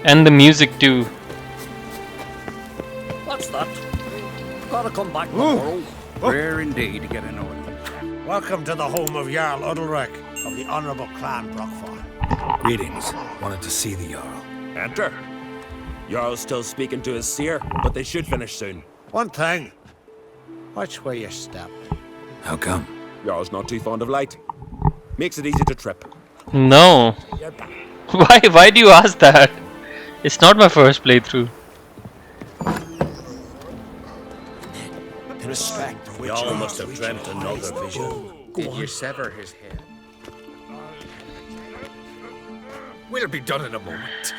And the music too. What's that? Gotta come back tomorrow. Rare indeed to get an order. Welcome to the home of Jarl Udalryk of the Honourable Clan Brockford. Greetings. Wanted to see the Jarl. Enter. Jarl's still speaking to his seer, but they should finish soon. One thing. Watch where you step. How come? Jarl's not too fond of light. Makes it easy to trip. No. Why do you ask that? It's not my first playthrough. Y'all must have dreamt another vision. Did you sever his head? We'll be done in a moment.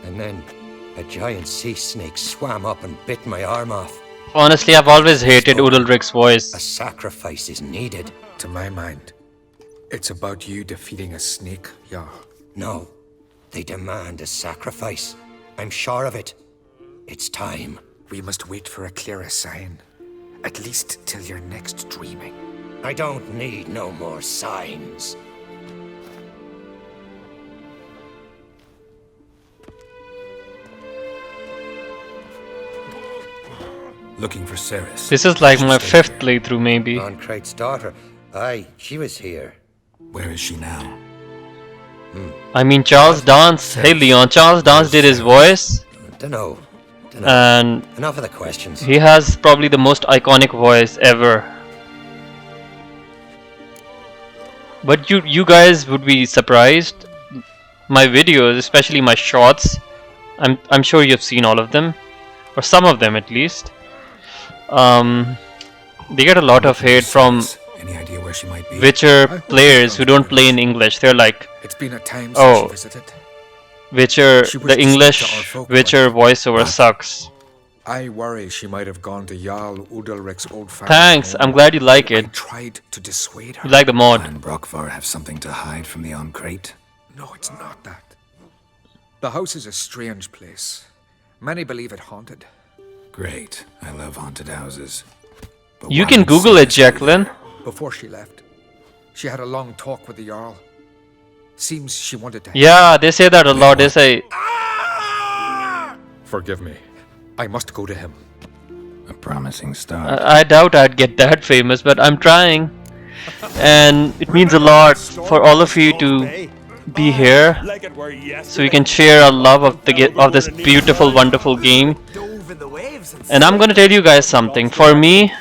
And then a giant sea snake swam up and bit my arm off. Honestly, I've always hated Udalryk's A voice. sacrifice is needed. To my mind, it's about you defeating a snake, Jarl. No, they demand a sacrifice. I'm sure of it. It's time. We must wait for a clearer sign. At least till your next dreaming. I don't need no more signs. Looking for cerys. This is like my fifth playthrough, maybe. Crate's daughter. Aye, she was here. Where is she now? I mean, Charles Dance. Hey, Leon. Charles Dance did his voice, Dunno. and Enough of the questions. he has probably the most iconic voice ever. But you guys would be surprised. My videos, especially my shorts, I'm sure you've seen all of them, or some of them at least. They get a lot of hate from Any idea where she might be? Witcher players who don't play in English. They're like, It's been a time since Oh. she visited. Witcher, She wished the to speak to English our folk Witcher about voiceover sucks. I worry she might have gone to Jarl Udalryk's old family Thanks, home. I'm glad you like I it. tried to dissuade her. You like the mod. And Brockvar have something to hide from the Crate? No, it's not that. The house is a strange place. Many believe it haunted. Great. I love haunted houses. But You why can would Google it, Cerys be Jacqueline. there? Before she left, she had a long talk with the Jarl. Seems she wanted to. Yeah, they say that a lot. They say, Forgive me. I must go to him. A promising start. I doubt I'd get that famous, but I'm trying. And it means a lot for all of you to be here, Like it were yesterday. so we can share our love of of this beautiful, wonderful game. And I'm gonna tell you guys something. For me,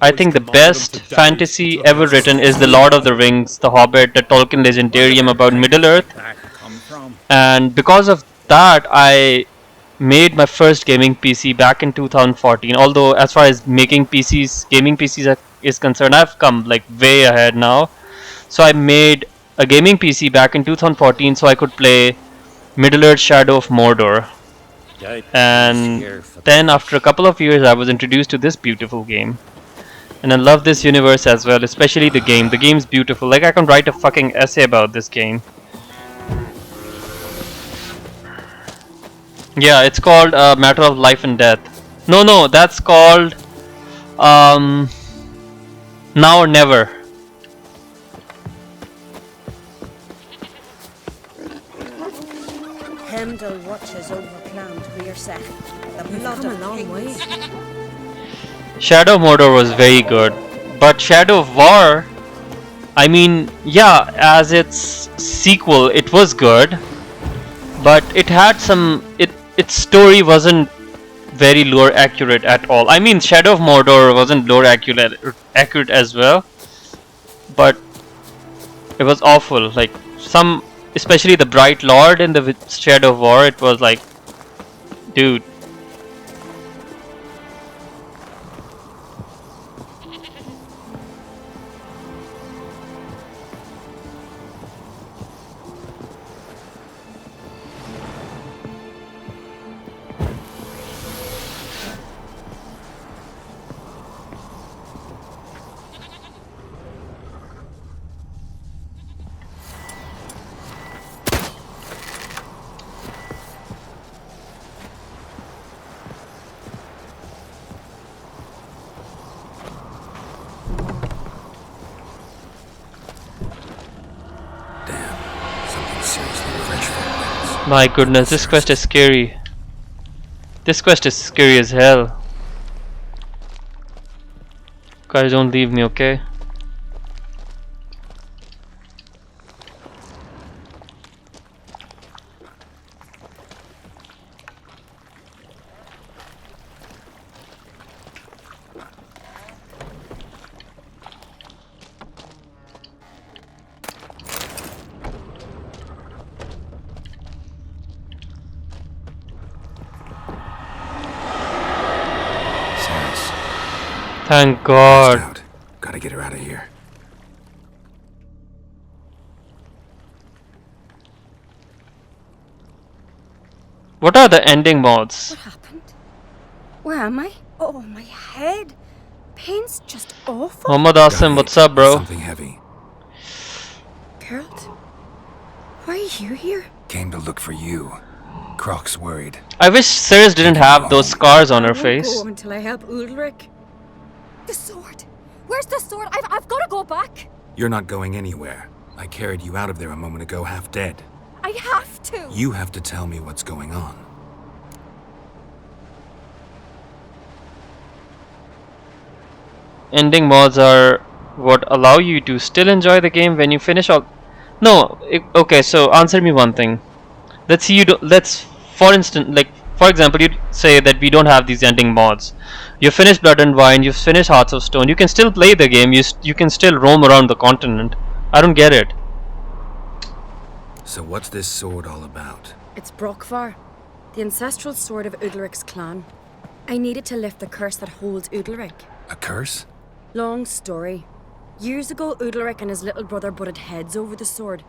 I think the best fantasy ever written is The Lord of the Rings, The Hobbit, the Tolkien Legendarium about Middle-earth. And because of that, I made my first gaming PC back in 2014. Although as far as making gaming PCs is concerned, I've come like way ahead now. So I made a gaming PC back in 2014 so I could play Middle-earth Shadow of Mordor. And then after a couple of years I was introduced to this beautiful game. And I love this universe as well, especially the game. The game's beautiful. Like, I can write a fucking essay about this game. Yeah, it's called Matter of Life and Death. No, that's called Now or Never. Hemdall watches over Clan Queersech. The blood of kings. Shadow of Mordor was very good, but Shadow of War, I mean, yeah, as its sequel, it was good, but it had its story wasn't very lore accurate at all. I mean, Shadow of Mordor wasn't lore accurate as well, but it was awful. Like, especially the Bright Lord in the Shadow of War, it was like, dude. My goodness, this quest is scary. This quest is scary as hell. Guys, don't leave me, okay? Thank God. Out. Gotta get her out of here. What are the ending mods? What happened? Where am I? Oh, my head. Pain's just awful. Muhammad Asim, what's up, bro? Something heavy. Geralt, why are you here? Came to look for you. Croc's worried. I wish Cerys didn't have those scars on her I won't face. go until I help Udalryk. The sword! Where's the sword? I've got to go back! You're not going anywhere. I carried you out of there a moment ago half dead. I have to! You have to tell me what's going on. Ending mods are what allow you to still enjoy the game when you finish all. No, okay. So answer me one thing. Let's see. Let's, for instance, like for example, you say that we don't have these ending mods. You finished Blood and Wine. You finished Hearts of Stone. You can still play the game. You can still roam around the continent. I don't get it. So what's this sword all about? It's Brokvar, the ancestral sword of Udalryk's clan. I needed to lift the curse that holds Udalryk. A curse? Long story. Years ago, Udalryk and his little brother butted heads over the sword.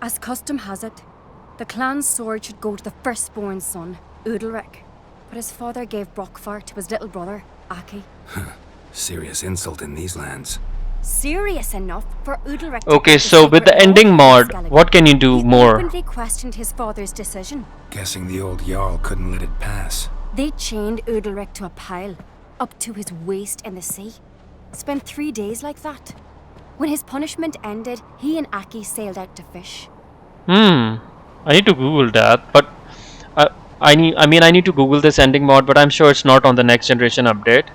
As custom has it, the clan's sword should go to the firstborn son, Udalryk. But his father gave Brokvar to his little brother, Aki. Serious insult in these lands. Serious enough for Udalryk. Okay, so with the ending mod, what can you do more? He openly questioned his father's decision. Guessing the old Jarl couldn't let it pass. They chained Udalryk to a pile, up to his waist in the sea. Spent 3 days like that. When his punishment ended, he and Aki sailed out to fish. I need to Google that, but I need to Google this ending mod, but I'm sure it's not on the next generation update.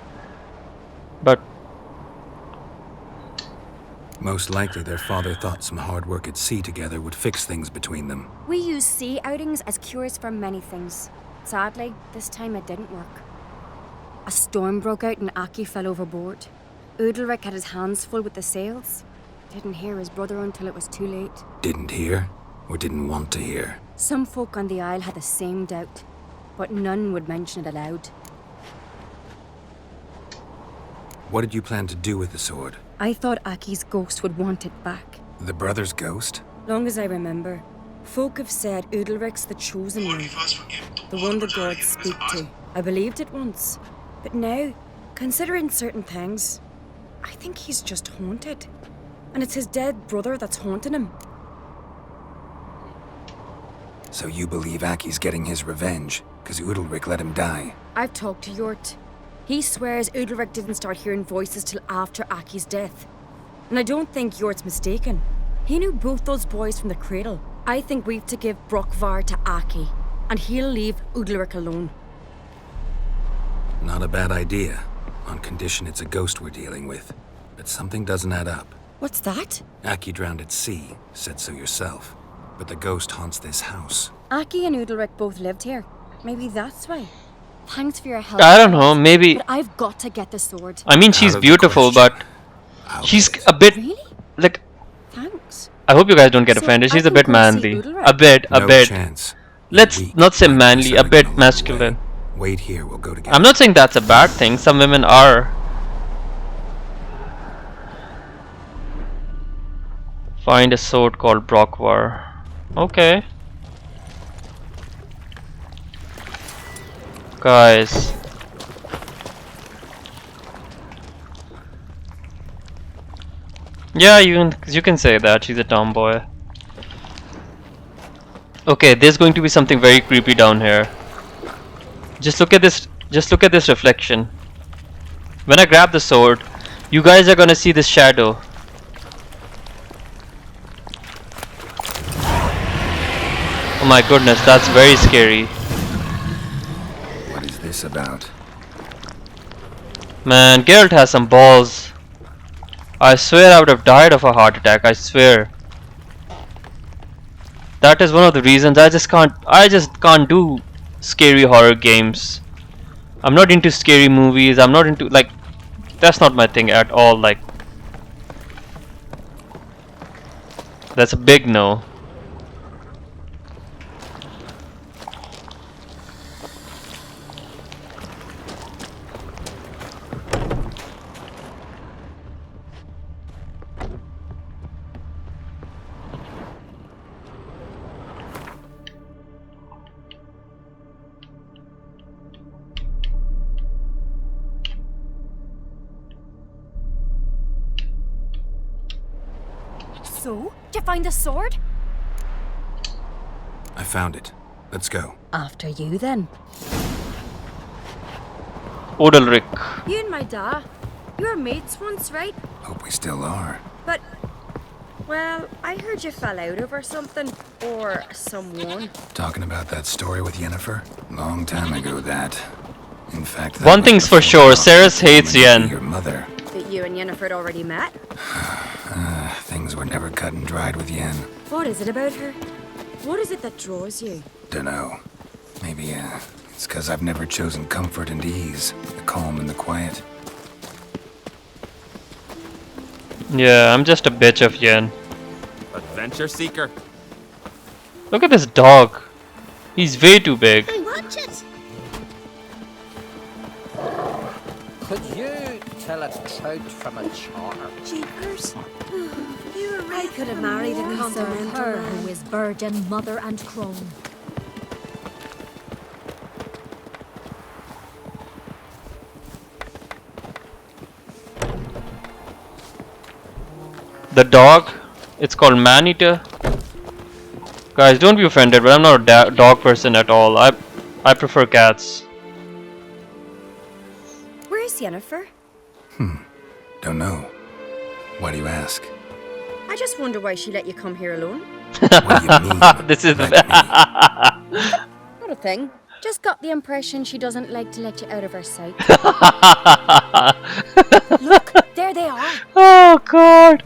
But most likely their father thought some hard work at sea together would fix things between them. We use sea outings as cures for many things. Sadly, this time it didn't work. A storm broke out and Aki fell overboard. Udalryk had his hands full with the sails. Didn't hear his brother until it was too late. Didn't hear? Or didn't want to hear? Some folk on the Isle had the same doubt, but none would mention it aloud. What did you plan to do with the sword? I thought Aki's ghost would want it back. The brother's ghost? Long as I remember, folk have said Udalryk's the chosen one. The one the gods speak to. I believed it once. But now, considering certain things, I think he's just haunted. And it's his dead brother that's haunting him. So you believe Aki's getting his revenge, because Udalryk let him die? I've talked to Yort. He swears Udalryk didn't start hearing voices till after Aki's death. And I don't think Yort's mistaken. He knew both those boys from the cradle. I think we've to give Brokvar to Aki, and he'll leave Udalryk alone. Not a bad idea, on condition it's a ghost we're dealing with. But something doesn't add up. What's that? Aki drowned at sea, said so yourself. But the ghost haunts this house. Aki and Udalryk both lived here. Maybe that's why. Thanks for your help. I don't know, maybe. But I've got to get the sword. I mean, she's Out of the beautiful, question. but she's a bit Really? like. Thanks. I hope you guys don't get So offended. I She's a can bit go see manly, Udalryk? a bit. No chance. Let's Weak. not say Like manly, a yourself bit gonna look away. masculine. Wait here, we'll go together. I'm not saying that's a bad thing. Some women are. Find a sword called Brokvar. Okay. Guys. Yeah, you can say that. She's a tomboy. Okay, there's going to be something very creepy down here. Just look at this. Just look at this reflection. When I grab the sword, you guys are gonna see this shadow. Oh Oh my goodness, that's very scary. What is this about? Man, Geralt has some balls. I swear I would have died of a heart attack, I swear. That is one of the reasons I just can't do scary horror games. I'm not into scary movies. I'm not into, like, that's not my thing at all. Like, that's a big no. So, did you find the sword? I found it. Let's go. After you then. Udalryk. You and my da, you were mates once, right? Hope we still are. But, well, I heard you fell out over something. Or someone. Talking about that story with Yennefer? Long time ago, that. In fact, that One was thing's for before sure, Cerys hates Yen. Your mother. That you and Yennefer had already met? Things were never cut and dried with Yen. What is it about her? What is it that draws you? Dunno. Maybe, it's because I've never chosen comfort and ease, the calm and the quiet. Yeah, I'm just a bitch of Yen. Adventure seeker. Look at this dog. He's way too big. Watch it! Could you tell a trout from a char? Jeepers. I could have married a continental her man. who is virgin, mother and crone. The dog, it's called man-eater. Guys, don't be offended, but I'm not a dog person at all. I prefer cats. Where's Yennefer? Don't know. Why do you ask? I just wonder why she let you come here alone. What do you mean? This is Like me? Not a thing. Just got the impression she doesn't like to let you out of her sight. Look, there they are. Oh god,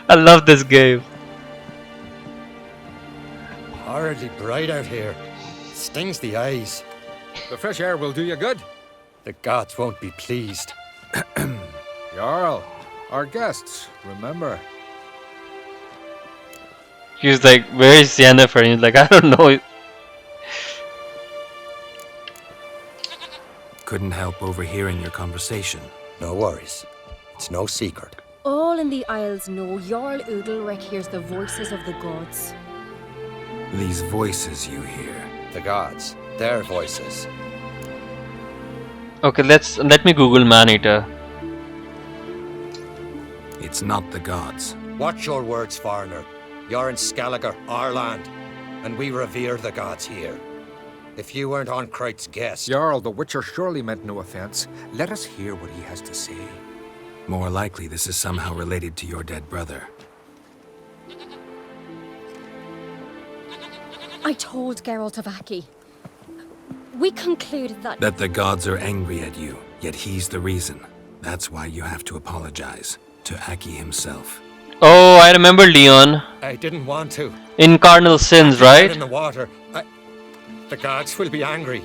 I love this game. Horridly bright out here. Stings the eyes. The fresh air will do you good. The gods won't be pleased. Jarl, our guests, remember. He's like, where is Yennefer? And he's like, I don't know. Couldn't help overhearing your conversation. No worries. It's no secret. All in the Isles know Jarl Udalryk hears the voices of the gods. These voices you hear. The gods, their voices. Okay, let me Google man-eater. It's not the gods. Watch your words, foreigner. You're in Skelliger, our land, and we revere the gods here. If you weren't on Kright's guest... Jarl, the Witcher surely meant no offense. Let us hear what he has to say. More likely, this is somehow related to your dead brother. I told Geralt of Aki. We concluded that... That the gods are angry at you, yet he's the reason. That's why you have to apologize. To Aki himself. Oh, I remember Leon. I didn't want to. Incarnal sins, Right right? in the water. The gods will be angry.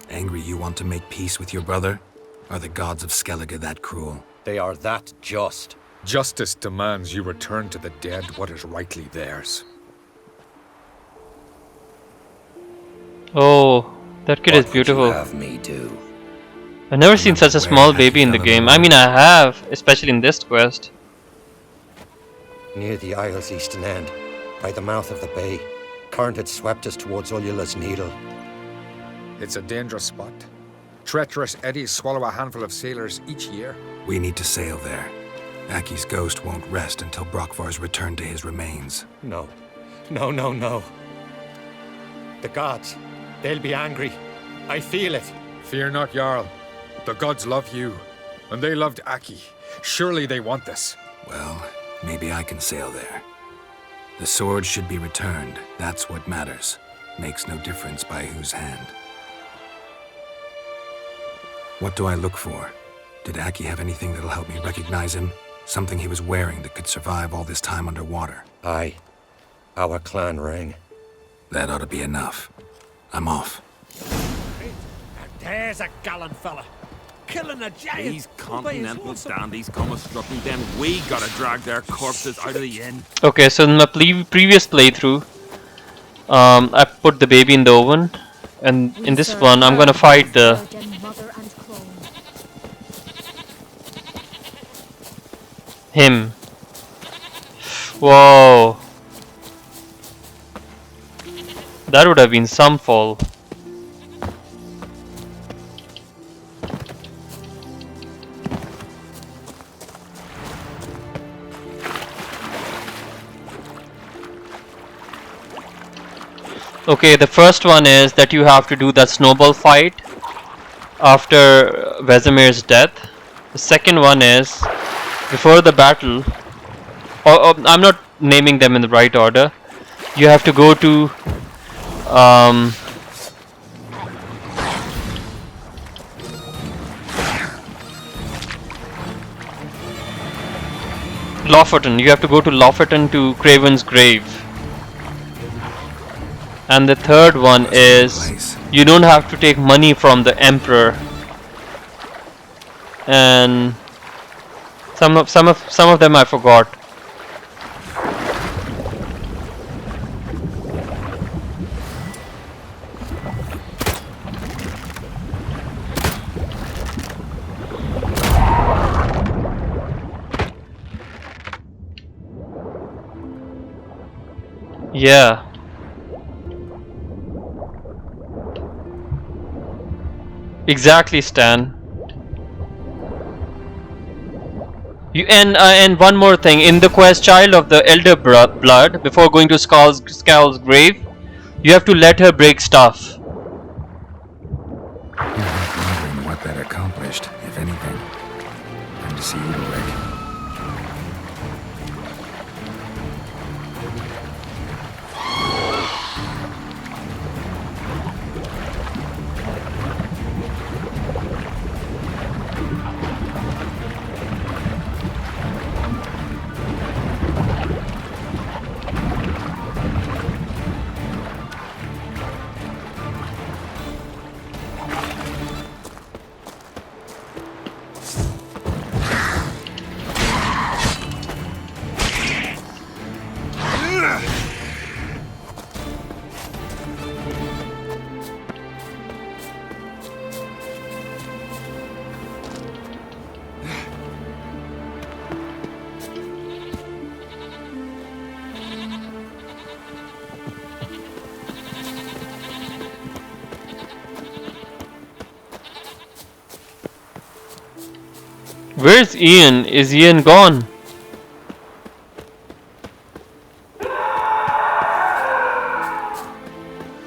Angry you want to make peace with your brother? Are the gods of Skellige that cruel? They are that just. Justice demands you return to the dead what is rightly theirs. Oh, that kid is What would beautiful. you have me do? I've never seen such a small baby in the game. I mean, I have, especially in this quest. Near the Isle's eastern end, by the mouth of the bay, current had swept us towards Ullula's Needle. It's a dangerous spot. Treacherous eddies swallow a handful of sailors each year. We need to sail there. Aki's ghost won't rest until Brokvar's returned to his remains. No. No, no, no. The gods, they'll be angry. I feel it. Fear not, Jarl. The gods love you, and they loved Aki. Surely they want this. Well, maybe I can sail there. The sword should be returned. That's what matters. Makes no difference by whose hand. What do I look for? Did Aki have anything that'll help me recognize him? Something he was wearing that could survive all this time underwater? Aye. Our clan ring. That ought to be enough. I'm off. And there's a gallant fella. Killing a giant. These continental dandies come a strutting, then we gotta drag their corpses out of the inn. Okay, so in my previous playthrough, I put the baby in the oven, and in this one, I'm gonna fight the him. Whoa, that would have been some fall. Okay, the first one is that you have to do that snowball fight after Vesemir's death. The second one is before the battle, or I'm not naming them in the right order. You have to go to Lofoten. You have to go to Lofoten to Craven's grave. And the third one is you don't have to take money from the emperor. And some of them I forgot. Yeah. Exactly, Stan. And one more thing, in the quest Child of the Elder Blood, before going to Skal's grave, you have to let her break stuff. Wondering what that accomplished, if anything. Time to see udalryk. Where's Ian? Is Ian gone?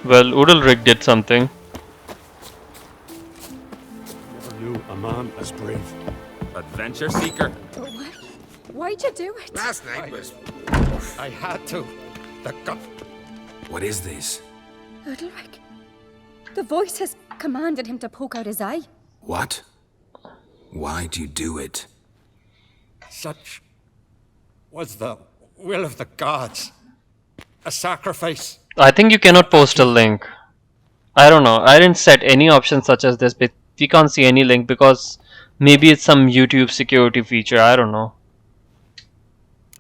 Well, udalryk did something. Never knew a man as brave. Adventure seeker. Why'd you do it? Last night was... I had to. The gut. What is this? Udalryk. The voice has commanded him to poke out his eye. What? Why'd you do it? Such was the will of the gods. A sacrifice. I think you cannot post a link. I don't know. I didn't set any options such as this, but we can't see any link because maybe it's some YouTube security feature. I don't know.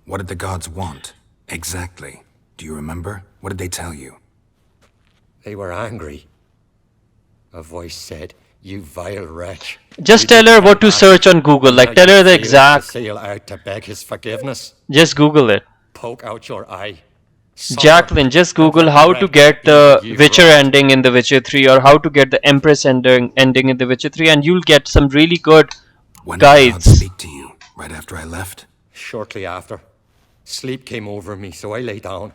What did the gods want? Exactly. Do you remember? What did they tell you? They were angry. A voice said, "You vile wretch." Just tell her what to search on Google. Like, tell her the exact. Sail out to beg his forgiveness. Just Google it. Poke out your eye. Jacqueline, just Google how to get the Witcher ending in The Witcher 3 or how to get the Empress ending in The Witcher 3, and you'll get some really good When did the gods guides. speak to you? Right after I left? Shortly after, sleep came over me, so I lay down.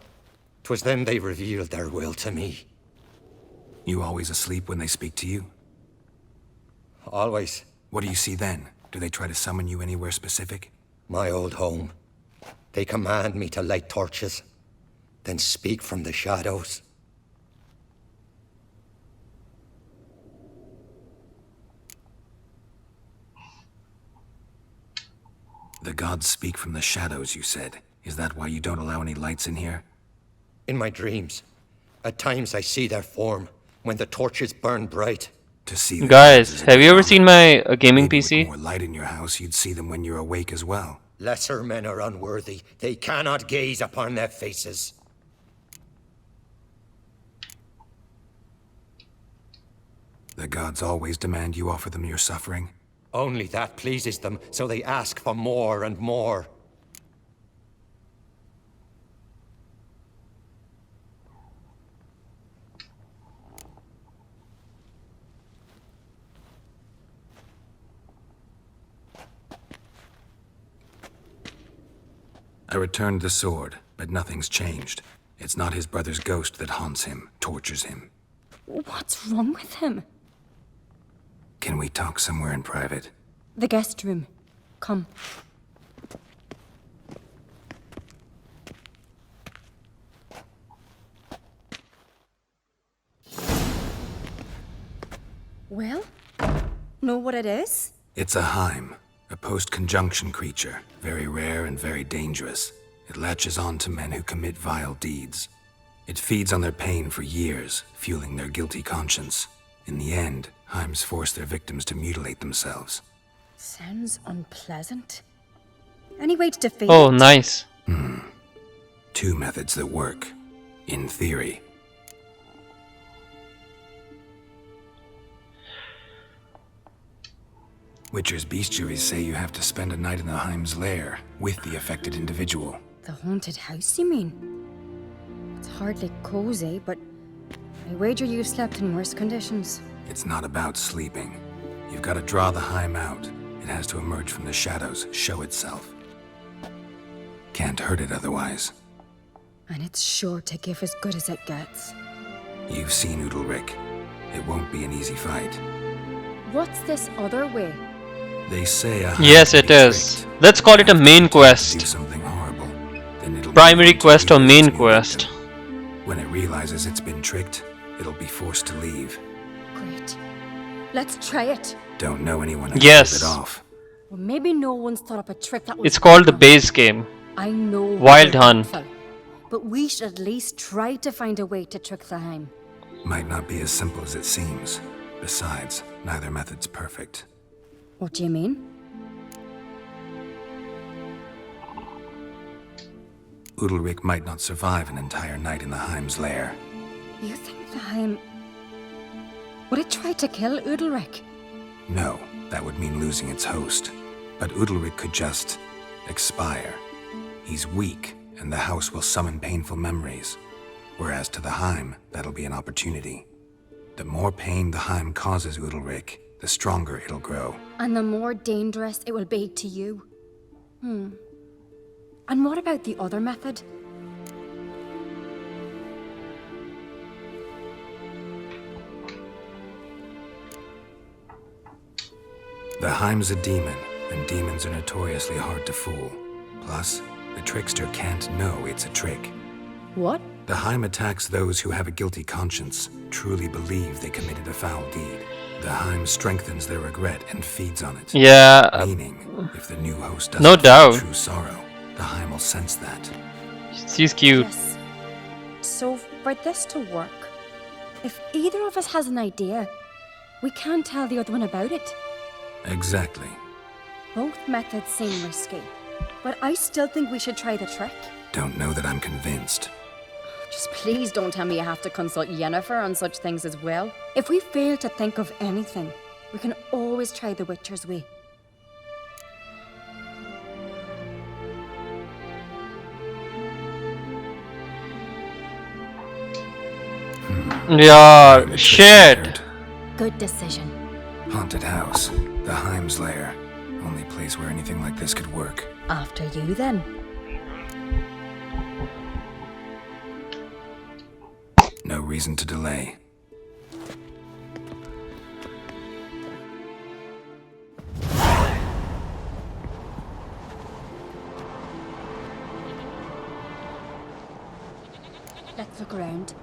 'Twas then they revealed their will to me. You always asleep when they speak to you? Always. What do you see then? Do they try to summon you anywhere specific? My old home. They command me to light torches, then speak from the shadows. The gods speak from the shadows, you said. Is that why you don't allow any lights in here? In my dreams, at times I see their form, when the torches burn bright. To see the Guys, gods is a have you ever drama. seen my gaming Maybe PC? with more light in your house, you'd see them when you're awake as well. Lesser men are unworthy. They cannot gaze upon their faces. The gods always demand you offer them your suffering. Only that pleases them, so they ask for more and more. I returned the sword, but nothing's changed. It's not his brother's ghost that haunts him, tortures him. What's wrong with him? Can we talk somewhere in private? The guest room. Come. Well, know what it is? It's a Heim, a post-conjunction creature, very rare and very dangerous. It latches on to men who commit vile deeds. It feeds on their pain for years, fueling their guilty conscience. In the end, Heims force their victims to mutilate themselves. Sounds unpleasant. Any way to defeat Oh, it? nice. Two methods that work, in theory. Witcher's bestiaries say you have to spend a night in the Heim's lair with the affected individual. The haunted house, you mean? It's hardly cozy, but I wager you've slept in worse conditions. It's not about sleeping. You've got to draw the Heim out. It has to emerge from the shadows, show itself. Can't hurt it otherwise. And it's sure to give as good as it gets. You've seen Udalryk. It won't be an easy fight. What's this other way? They say a Heim Yes, can it be is. tricked. Let's call it a main Do quest. something horrible. Then it'll Primary move on to quest or its main new quest. victim. When it realizes it's been tricked, it'll be forced to leave. Great. Let's try it. Don't know anyone who Yes. pulled it off. Well, maybe no one's thought up a trick that would It's called the work. base game. I know Wild we're Hunt. doubtful, but we should at least try to find a way to trick the Heim. Might not be as simple as it seems. Besides, neither method's perfect. What do you mean? Udalryk might not survive an entire night in the Heim's lair. You think the Heim... Would it try to kill Udalryk? No, that would mean losing its host. But Udalryk could just expire. He's weak, and the house will summon painful memories. Whereas to the Heim, that'll be an opportunity. The more pain the Heim causes Udalryk, the stronger it'll grow. And the more dangerous it will be to you. And what about the other method? The Heim's a demon, and demons are notoriously hard to fool. Plus, the trickster can't know it's a trick. What? The Heim attacks those who have a guilty conscience, truly believe they committed a foul deed. The Heim strengthens their regret and feeds on it. Yeah, Meaning, if the new host doesn't no feel doubt. true sorrow, the Heim will sense that. She's cute. Yes. So, for this to work, if either of us has an idea, we can't tell the other one about it. Exactly. Both methods seem risky, but I still think we should try the trick. Don't know that I'm convinced. Just please don't tell me you have to consult Yennefer on such things as well. If we fail to think of anything, we can always try the Witcher's way. Yeah, I'm shit. scared. Good decision. Haunted house. The Heim's lair. Only place where anything like this could work. After you, then. No reason to delay. Let's look around.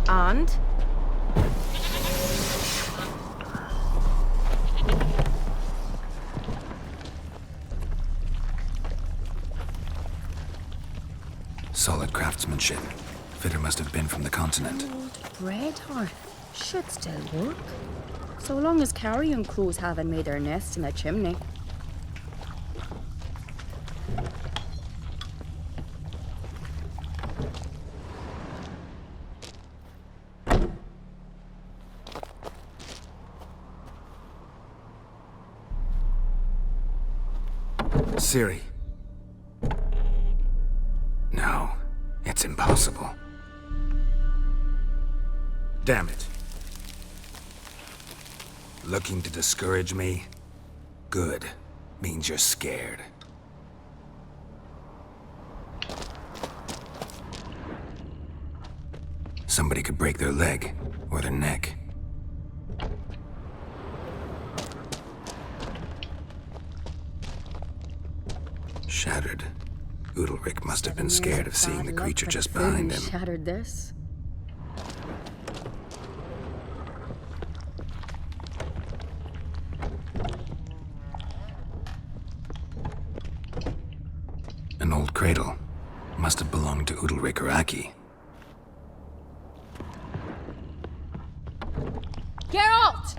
And? Solid craftsmanship. Fitter must have been from the continent. Bread hearth. Should still work. So long as carrion crows haven't made their nest in the chimney. Ciri. No, it's impossible. Damn it. Looking to discourage me? Good. Means you're scared. Somebody could break their leg, or their neck. Shattered. Udalryk must have been scared of seeing the creature just behind him. Shattered this. An old cradle. Must have belonged to Udalryk or Aki. Geralt!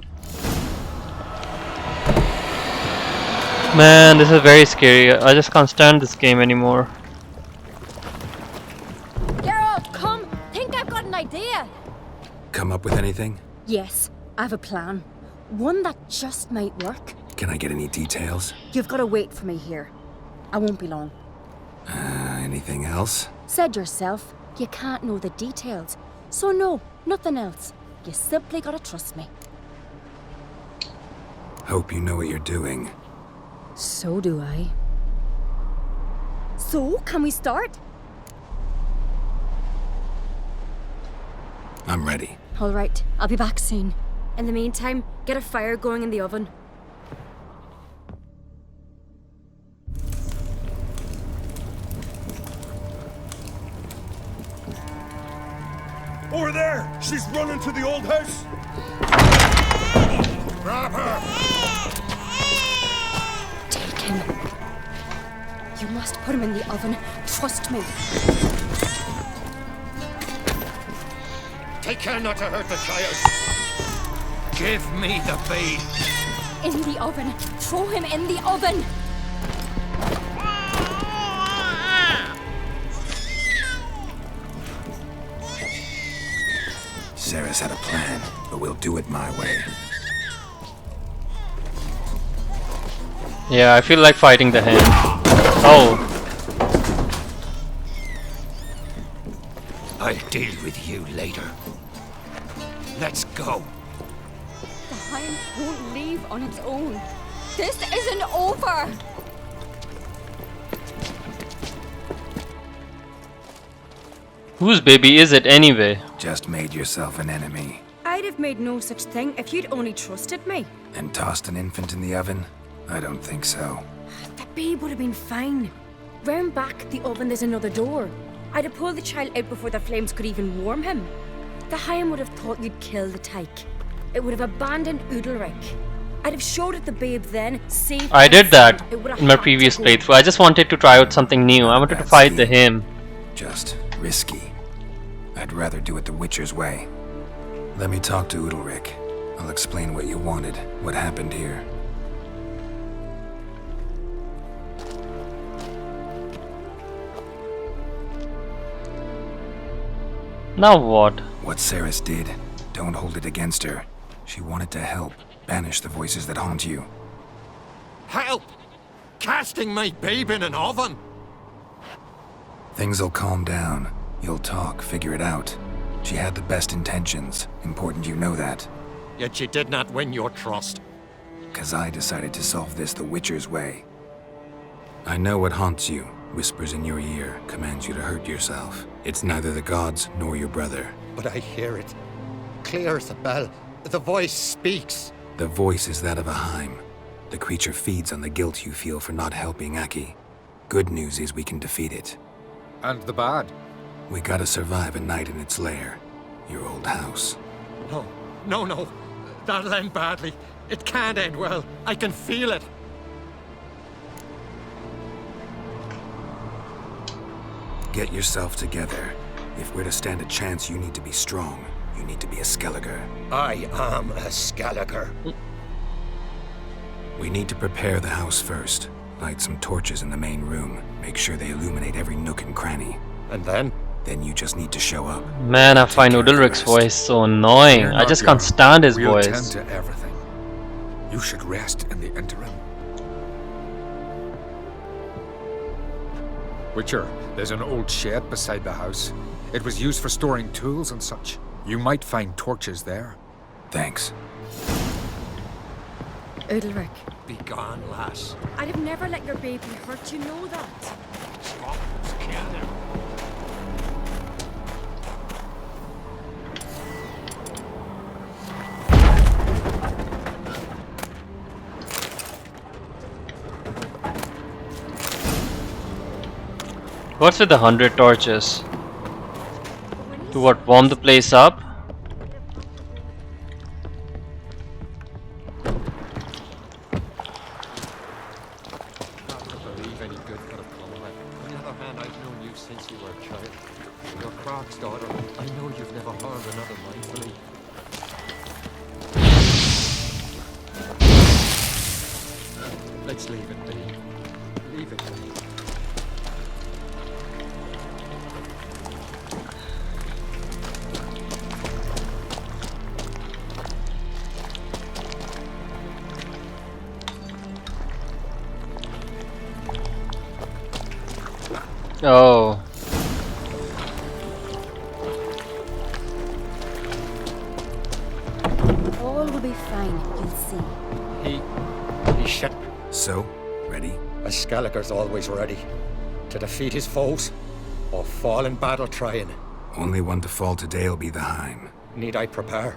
Man, this is very scary. I just can't stand this game anymore. Geralt, come! Think I've got an idea! Come up with anything? Yes, I have a plan. One that just might work. Can I get any details? You've got to wait for me here. I won't be long. Anything else? Said yourself, you can't know the details. So no, nothing else. You simply gotta trust me. Hope you know what you're doing. So do I. So, can we start? I'm ready. All right, I'll be back soon. In the meantime, get a fire going in the oven. Over there! She's running to the old house! Grab her! Take him. You must put him in the oven. Trust me. Take care not to hurt the child. Give me the babe. In the oven! Throw him in the oven! Cerys had a plan, but we'll do it my way. Yeah, I feel like fighting the hand. Oh. I'll deal with you later. Let's go. The hind won't leave on its own. This isn't over! Whose baby is it anyway? Just made yourself an enemy. I'd have made no such thing if you'd only trusted me. And tossed an infant in the oven? I don't think so. The babe would have been fine. Round back the oven there's another door. I'd have pulled the child out before the flames could even warm him. The Higham would have thought you'd kill the tyke. It would have abandoned Udalryk. I'd have showed it the babe then, saved I did that it would have in my had to previous go. playthrough. I just wanted to try out something new. I wanted to That's fight the the- him. Just risky. I'd rather do it the Witcher's way. Let me talk to Udalryk. I'll explain what you wanted, what happened here. Now what? What Cerys did, don't hold it against her. She wanted to help, banish the voices that haunt you. Help! Casting my babe in an oven! Things'll calm down. You'll talk, figure it out. She had the best intentions. Important you know that. Yet she did not win your trust. 'Cause I decided to solve this the Witcher's way. I know what haunts you, whispers in your ear, commands you to hurt yourself. It's neither the gods nor your brother. But I hear it. Clear as a bell. The voice speaks. The voice is that of a Heim. The creature feeds on the guilt you feel for not helping Aki. Good news is we can defeat it. And the bad? We gotta survive a night in its lair. Your old house. No, no, no. That'll end badly. It can't end well. I can feel it. Get yourself together. If we're to stand a chance, you need to be strong. You need to be a Skelliger. I am a Skelliger. We need to prepare the house first. Light some torches in the main room. Make sure they illuminate every nook and cranny. And then? Then you just need to show up. Man, I find Udalryk's voice so annoying. Fear I not, just can't Jarl. stand his We'll voice. tend to everything. You should rest in the interim. Witcher, there's an old shed beside the house. It was used for storing tools and such. You might find torches there. Thanks. Udalryk, Be gone, lass. I'd have never let your baby hurt, you know that. Scotland's kill him. What's with the 100 torches? To what, warm the place up? Not to believe any good could have come of it. On the other hand, I've known you since you were a child. Your Croc's daughter, I know you've never harmed another mindfully. Let's leave it be. Leave it be. Oh. All will be fine, you'll see. He shit. So, ready? A Skelliger's always ready. To defeat his foes, or fall in battle trying. Only one to fall today will be the Heim. Need I prepare?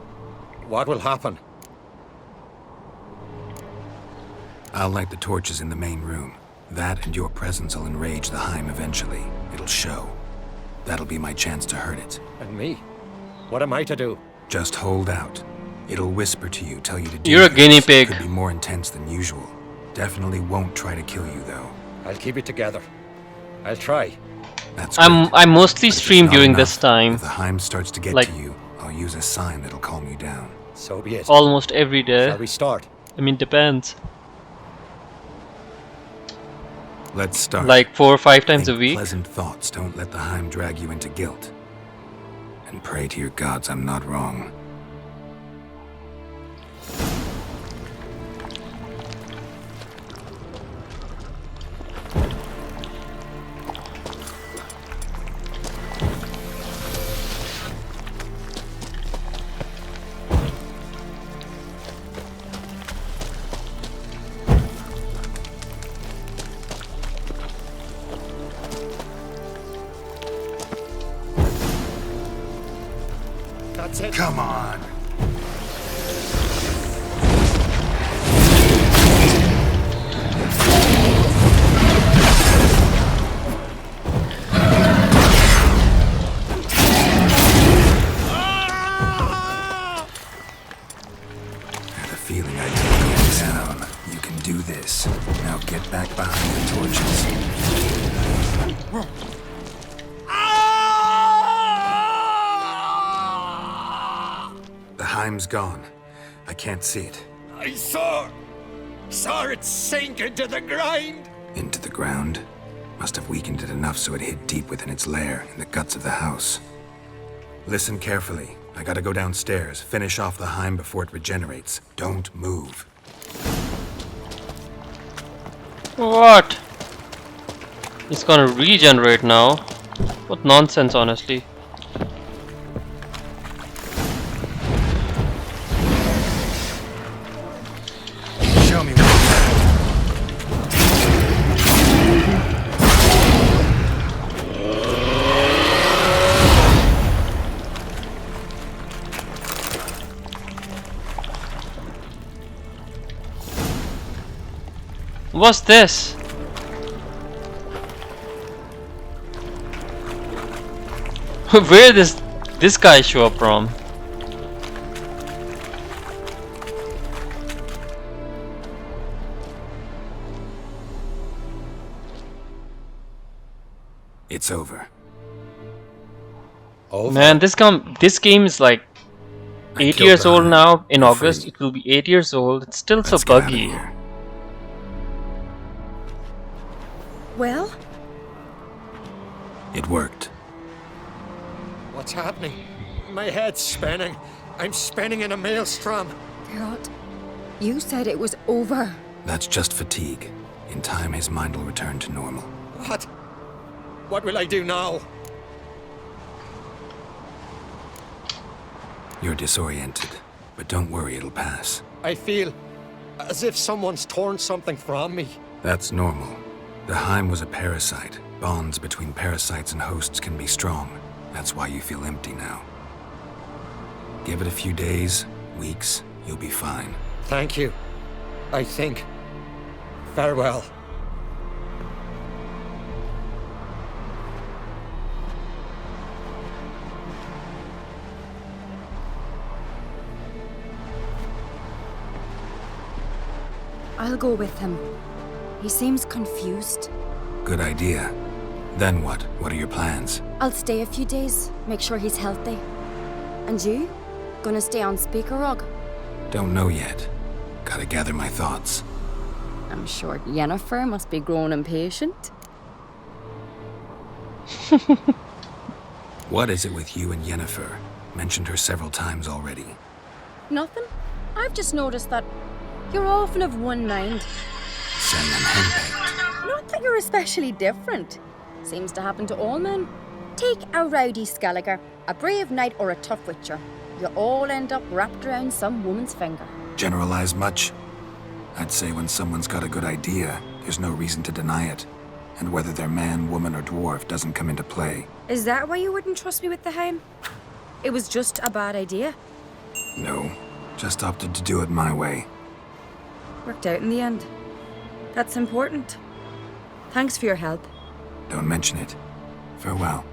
What will happen? I'll light the torches in the main room. That and your presence will enrage the Heim eventually. It'll show. That'll be my chance to hurt it. And me? What am I to do? Just hold out. It'll whisper to you, tell you to do You're a things. guinea pig. Could be more intense than usual. Definitely won't try to kill you, though. I'll keep it together. I'll try. That's great. I mostly But if stream it's not during enough, this time. If the Heim starts to get Like- to you, I'll use a sign that'll calm you down. So be it. Almost every day. Shall we start? I mean, depends. Let's start. Like 4 or 5 times a Think week. pleasant thoughts. Don't let the Heim drag you into guilt. And pray to your gods I'm not wrong. That's it. Come on. I had a feeling I'd take you down. You can do this. Now get back behind the torches. The Heim's gone. I can't see it. I saw it sink into the ground. Into the ground? Must have weakened it enough so it hid deep within its lair, in the guts of the house. Listen carefully. I gotta go downstairs, finish off the Heim before it regenerates. Don't move. What? It's gonna regenerate now. What nonsense, honestly. Show me what What's this? Where does this guy show up from? It's over. Man, this game is like I 8 killed years the old Hive. now. In You're August, free. it will be 8 years old. It's still so Let's get out of buggy. here. Well, It worked. What's happening? My head's spinning. I'm spinning in a maelstrom. Geralt, you said it was over. That's just fatigue. In time, his mind will return to normal. What? What will I do now? You're disoriented, but don't worry, it'll pass. I feel as if someone's torn something from me. That's normal. The Heim was a parasite. Bonds between parasites and hosts can be strong. That's why you feel empty now. Give it a few days, weeks, you'll be fine. Thank you. I think. Farewell. I'll go with him. He seems confused. Good idea. Then what? What are your plans? I'll stay a few days, make sure he's healthy. And you? Gonna stay on Speaker Rog? Don't know yet. Gotta gather my thoughts. I'm sure Yennefer must be growing impatient. What is it with you and Yennefer? Mentioned her several times already. Nothing. I've just noticed that you're often of one mind. Saying I'm henpecked. Not that you're especially different. Seems to happen to all men. Take a rowdy Skelliger, a brave knight or a tough witcher. You all end up wrapped around some woman's finger. Generalize much? I'd say when someone's got a good idea, there's no reason to deny it. And whether they're man, woman, or dwarf doesn't come into play. Is that why you wouldn't trust me with the Heim? It was just a bad idea. No, just opted to do it my way. Worked out in the end. That's important. Thanks for your help. Don't mention it. Farewell.